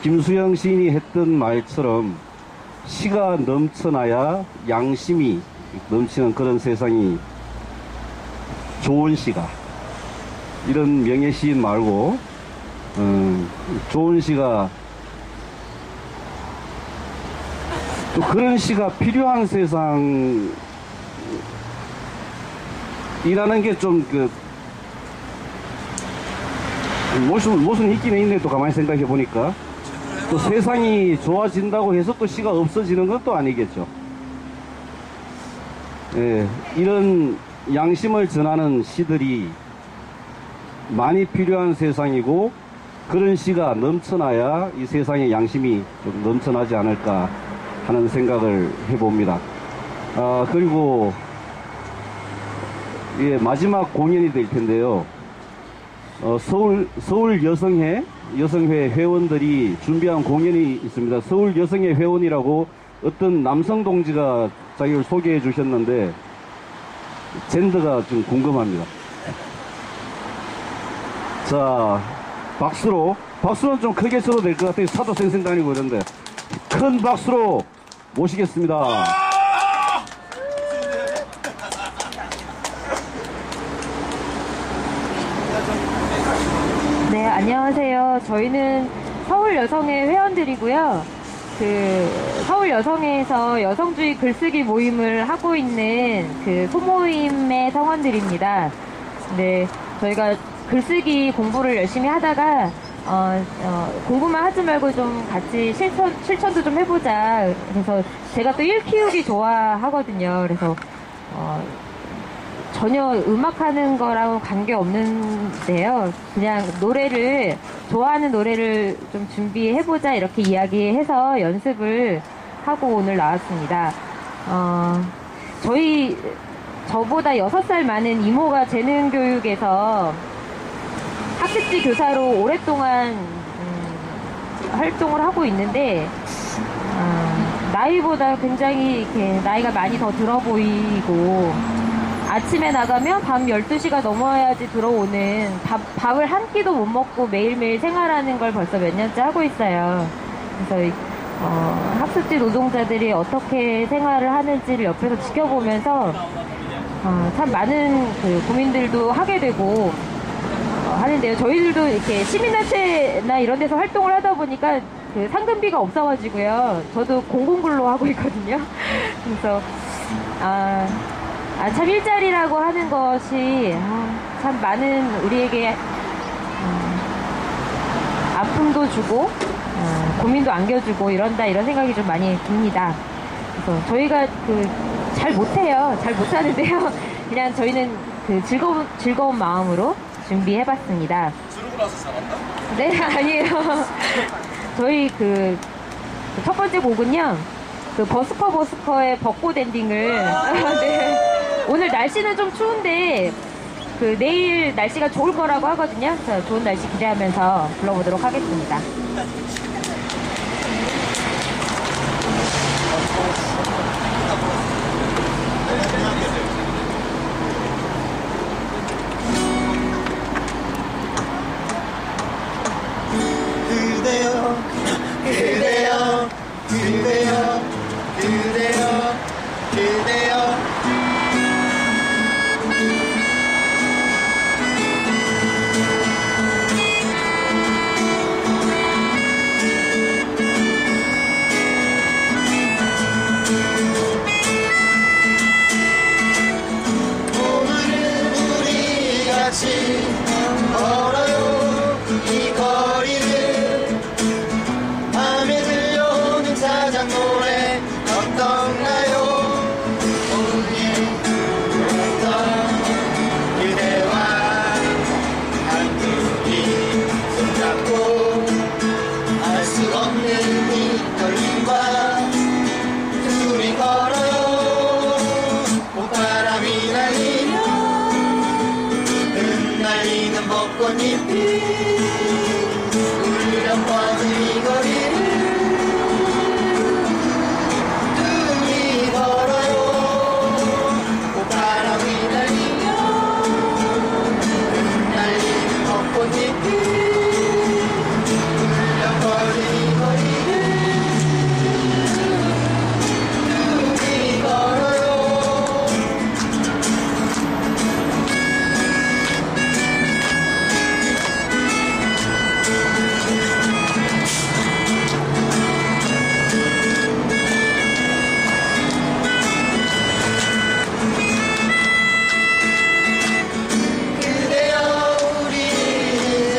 김수영 시인이 했던 말처럼 시가 넘쳐나야 양심이 넘치는 그런 세상이 좋은 시가, 이런 명예시인 말고 좋은 시가, 또 그런 시가 필요한 세상이라는 게 좀 무슨 있긴 있네. 또 가만히 생각해 보니까 또 세상이 좋아진다고 해서 또 시가 없어지는 건 또 아니겠죠. 예, 이런 양심을 전하는 시들이 많이 필요한 세상이고, 그런 시가 넘쳐나야 이 세상에 양심이 좀 넘쳐나지 않을까 하는 생각을 해봅니다. 그리고 예, 마지막 공연이 될 텐데요. 서울 여성회 회원들이 준비한 공연이 있습니다. 서울 여성회 회원이라고 어떤 남성 동지가 자기를 소개해 주셨는데 젠더가 좀 궁금합니다. 자, 박수는 좀 크게 쳐도 될 것 같아요. 사도 생생단이고 이런데 큰 박수로 모시겠습니다. 네, 안녕하세요. 저희는 서울 여성회 회원들이고요. 서울 여성회에서 여성주의 글쓰기 모임을 하고 있는 소모임의 성원들입니다. 네, 저희가 글쓰기 공부를 열심히 하다가 공부만 하지 말고 좀 같이 실천도 좀 해보자. 그래서 제가 또 일 키우기 좋아하거든요. 그래서 전혀 음악하는 거랑 관계없는데요. 그냥 좋아하는 노래를 좀 준비해보자 이렇게 이야기해서 연습을 하고 오늘 나왔습니다. 저보다 6살 많은 이모가 재능교육에서 학습지 교사로 오랫동안 활동을 하고 있는데, 나이보다 굉장히 이렇게 나이가 많이 더 들어 보이고, 아침에 나가면 밤 12시가 넘어야지 들어오는 밥을 한 끼도 못 먹고 매일매일 생활하는 걸 벌써 몇 년째 하고 있어요. 그래서 학습지 노동자들이 어떻게 생활을 하는지를 옆에서 지켜보면서 참 많은 그 고민들도 하게 되고 하는데요. 저희들도 이렇게 시민단체나 이런 데서 활동을 하다 보니까 그 상근비가 없어가지고요. 저도 공공근로 하고 있거든요. 그래서 참 일자리라고 하는 것이 참 많은 우리에게 아픔도 주고 고민도 안겨주고 이런 생각이 좀 많이 듭니다. 그래서 저희가 잘 못해요. 잘 못하는데요. 그냥 저희는 그 즐거운 마음으로 준비해봤습니다. 주르고 나서 잘한다? 네, 아니에요. 저희 첫 번째 곡은요. 그 버스커의 벚꽃 엔딩을 네. 오늘 날씨는 좀 추운데 내일 날씨가 좋을 거라고 하거든요. 그래서 좋은 날씨 기대하면서 불러보도록 하겠습니다. 그대여 그대여 그대여 그대여 그대여 오늘은 우리 같이 걸어요 이 거리를 밤에 들려오는 자작 노래 어떤가요? 오늘 어떤 그대와 한둘이 손잡고 알 수 없는 이 떨림과 둘이 걸어요 봄바람이 날리며 흩날리는 벚꽃잎이 울려 퍼진 이 거리를 둘이 걸어요 봄바람이 날리며 흩날리는 벚꽃잎이 울려 퍼진 이 거리를 둘이 걸어요 그대여 우리 이제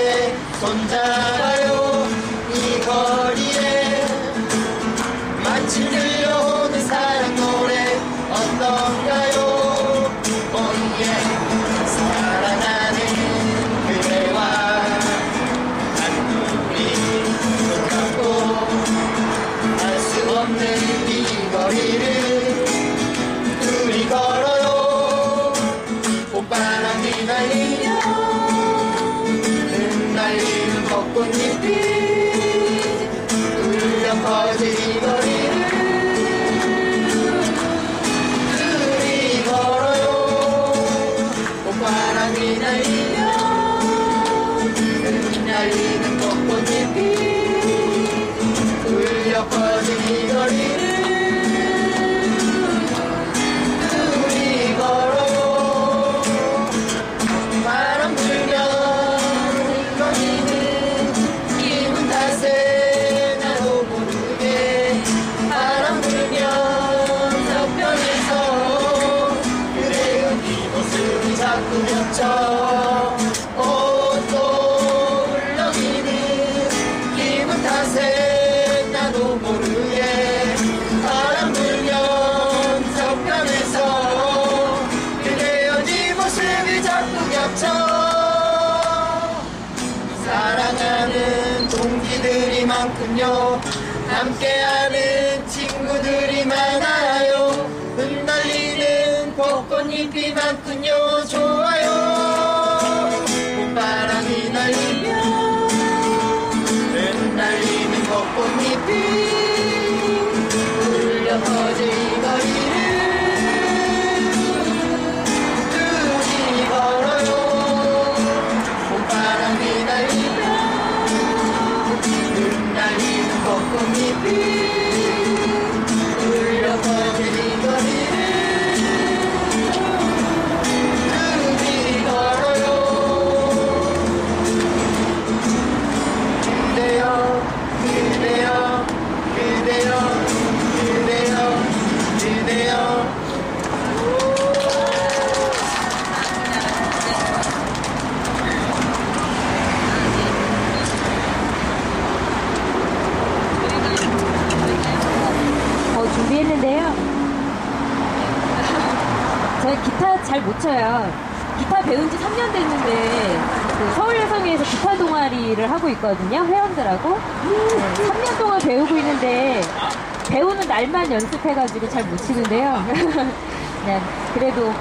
손잡아요 이 거리에 마치 들려오는 사랑 노래 어떤가요 오예 사랑하는 그대와 한둘이 손잡고 알 수 없는 이 거리를 둘이 걸어요 봄바람이 날리며 흩날리는 벚꽃잎이 울려 퍼진 이 거리를 둘이 걸어요 봄바람이 날리며 흩날리는 벚꽃잎이 울려 퍼진 이 거리를 둘이 걸어요 바람 불면 흩날리는 기분 탓에 나도 모르게 바람 불면 저편에서 그대의 네 모습이 자꾸 겹쳐 옷도 울렁이는 기분 탓에 나도 모르게 바람 불면 저편에서 그대의 네 모습이 자꾸 겹쳐 사랑하는 동기들이만큼요 함께하는 친구들이 많아요 흩날리는 봄바람만큼요 좋아요. 봄바람이 날리면 흩날리는 벚꽃잎이 울려 퍼질 이 거리를 둘이 걸어요. 봄바람이 날리면 흩날리는 벚꽃잎이 울려 퍼질 이 거리를 둘이 걸어요. 그대여 그대여 그대여 그대여 그대여 준비했는데요. 제가 기타 잘 못 쳐요. 기타 배운 지 3년 됐는데 그 서울여성회에서 기타 동아리를 하고 있거든요. 회원들하고 3년 동안 배우고 있는데 배우는 날만 연습해가지고 잘 못 치는데요. 네, 그래도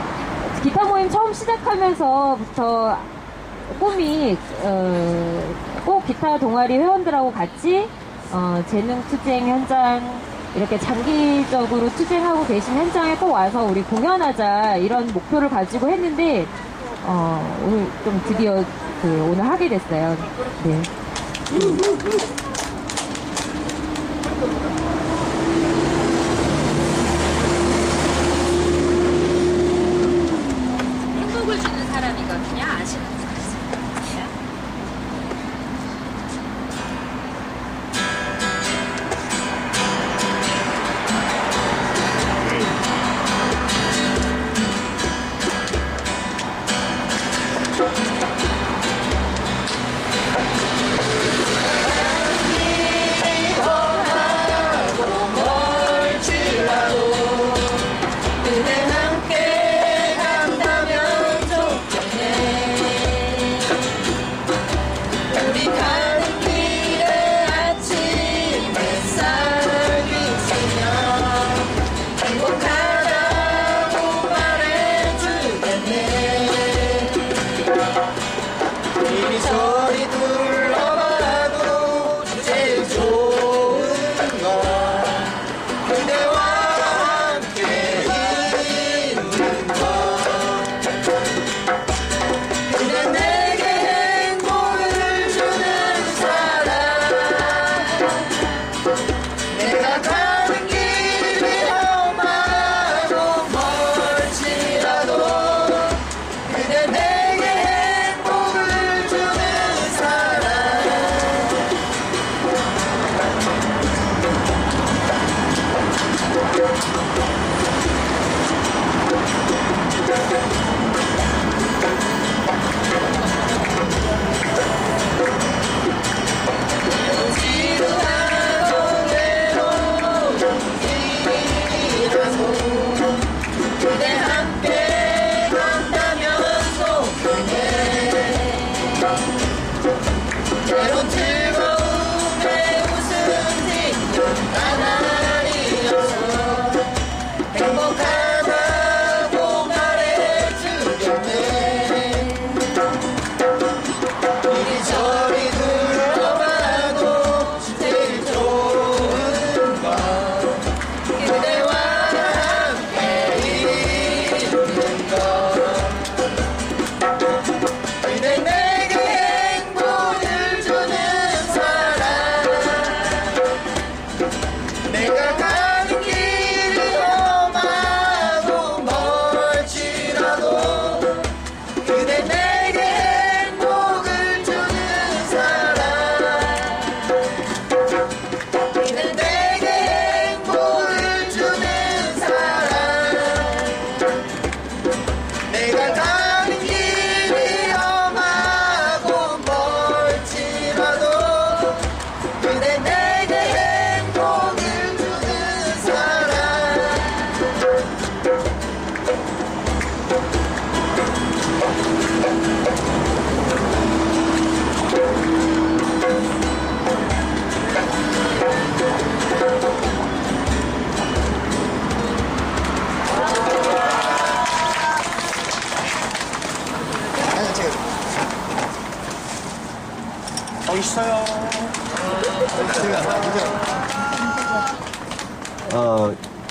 기타 모임 처음 시작하면서부터 꿈이 꼭 기타 동아리 회원들하고 같이 재능 투쟁 현장 이렇게 장기적으로 투쟁하고 계신 현장에 꼭 와서 우리 공연하자 이런 목표를 가지고 했는데 오늘 좀 드디어 오늘 하게 됐어요. 네. 행복을 주는 사람이거든요. 아시는 분 있으세요? 봄바람이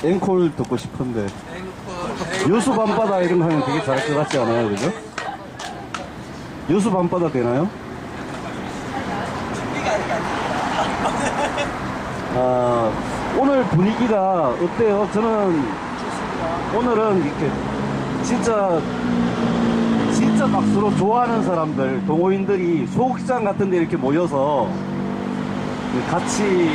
앵콜 듣고 싶은데. 여수 밤바다 이런 거 하면 되게 잘할 것 같지 않아요? 그죠? 여수 밤바다 되나요? 오늘 분위기가 어때요? 저는 오늘은 이렇게 진짜 막 서로 좋아하는 사람들, 동호인들이 소극장 같은 데 이렇게 모여서 같이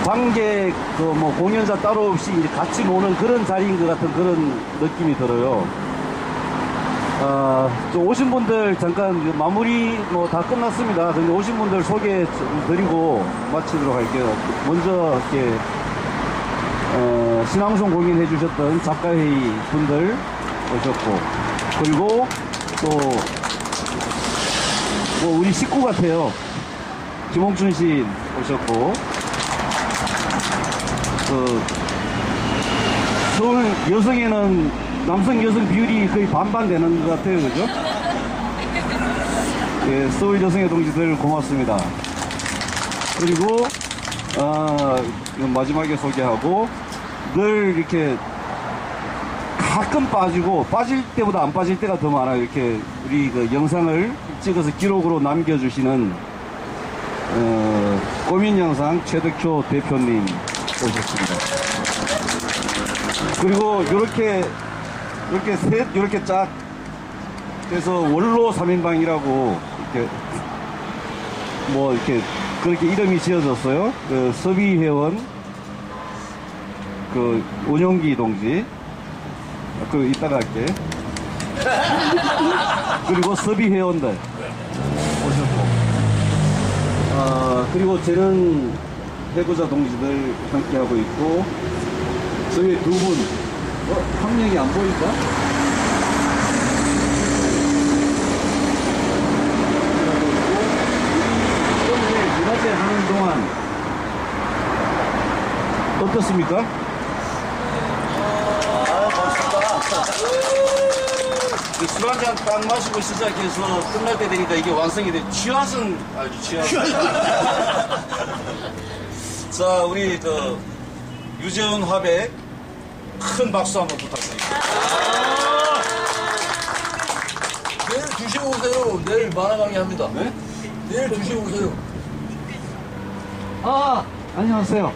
관객, 뭐 공연자 따로 없이 이제 같이 노는 그런 자리인 것 같은 그런 느낌이 들어요. 좀 오신 분들 잠깐 마무리 뭐 다 끝났습니다. 근데 오신 분들 소개 좀 드리고 마치도록 할게요. 먼저 이렇게 신앙송 공연해 주셨던 작가회의 분들 오셨고, 그리고 또 뭐 우리 식구 같아요. 김홍춘 씨 오셨고, 서울 여성에는 남성 여성 비율이 거의 반반 되는 것 같아요. 그죠? 예, 서울 여성의 동지들 고맙습니다. 그리고 마지막에 소개하고, 늘 이렇게 가끔 빠지고 빠질 때보다 안 빠질 때가 더 많아요. 이렇게 우리 그 영상을 찍어서 기록으로 남겨주시는 꼬민영상 최덕효 대표님 오셨습니다. 그리고 이렇게 쫙 돼서 원로 3인방이라고 이렇게 그렇게 이름이 지어졌어요. 그 서비회원, 그 원용기 동지, 그 이따가 할게. 그리고 서비회원들 오셨고, 그리고 저는 해고자 동지들 함께하고 있고, 저희 두 분, 한 명이 안 보일까? 오늘 문화제 하는 동안 어떻습니까? 술 한잔 딱 마시고 시작해서 끝날 때 되니까 이게 완성이 돼. 취하선 아주 취하선. 자, 우리 유재훈 화백 큰 박수 한번 부탁드립니다. 내일 2시에 오세요. 내일 만화강의 합니다. 네? 내일 2시에 오세요. 안녕하세요.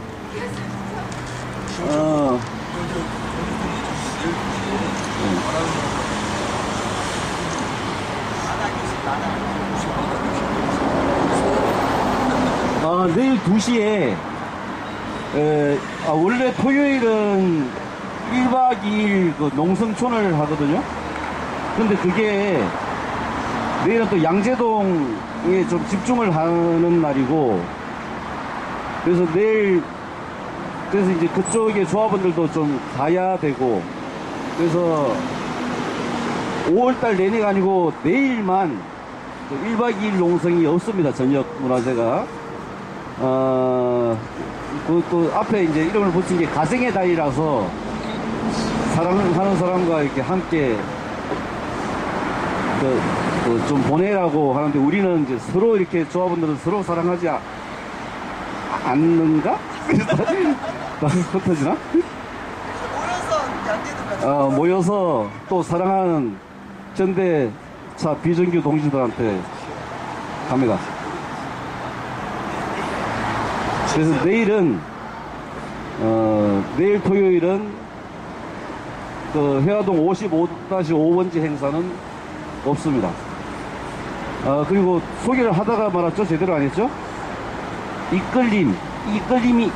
내일 2시에 원래 토요일은 1박 2일 그 농성촌을 하거든요. 근데 그게 내일은 또 양재동에 좀 집중을 하는 날이고, 그래서 그래서 이제 그쪽에 조합원들도 좀 가야 되고, 그래서 5월달 내내가 아니고 내일만 1박 2일 농성이 없습니다. 저녁 문화제가. 그 앞에 이제 이름을 붙인 게 가생의 달이라서 사랑하는 사람과 이렇게 함께 좀 보내라고 하는데, 우리는 이제 서로 이렇게 조합원들은 서로 사랑하지 않는가? 흩어지나? 모여서 또 사랑하는 전대차 비정규 동지들한테 갑니다. 그래서 내일 토요일은 그 해화동 55-5번지 행사는 없습니다. 그리고 소개를 하다가 말았죠? 제대로 안 했죠?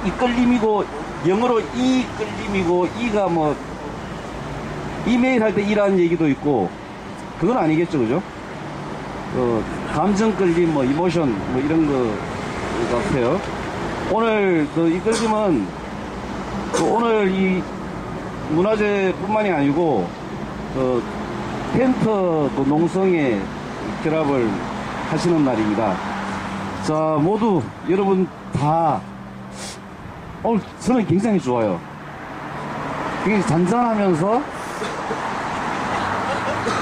이끌림이고, 영어로 이끌림이고, 이가 뭐, 이메일 할 때 이라는 얘기도 있고, 그건 아니겠죠, 그죠? 감정 끌림, 뭐, 이모션, 뭐, 이런 거 같아요. 오늘, 이끌림은, 오늘 이 문화제 뿐만이 아니고, 펜터도 농성에 결합을 하시는 날입니다. 자, 모두 여러분 다 저는 굉장히 좋아요. 굉장히 잔잔하면서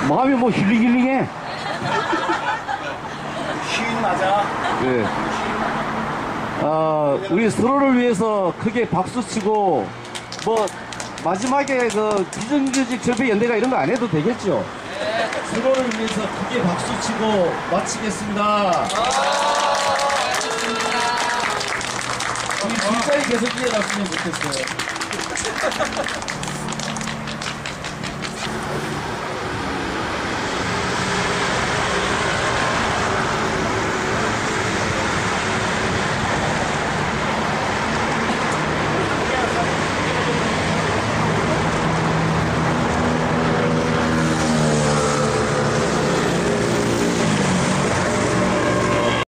마음이 뭐 힐링힐링해. 쉰 맞아. 네. 우리 서로를 위해서 크게 박수치고 뭐 마지막에 그 비정규직 협회 연대가 이런 거 안 해도 되겠죠? 서로를 위해서 크게 박수치고 마치겠습니다. 우리 진짜에 계속 이어갔으면 좋겠어요.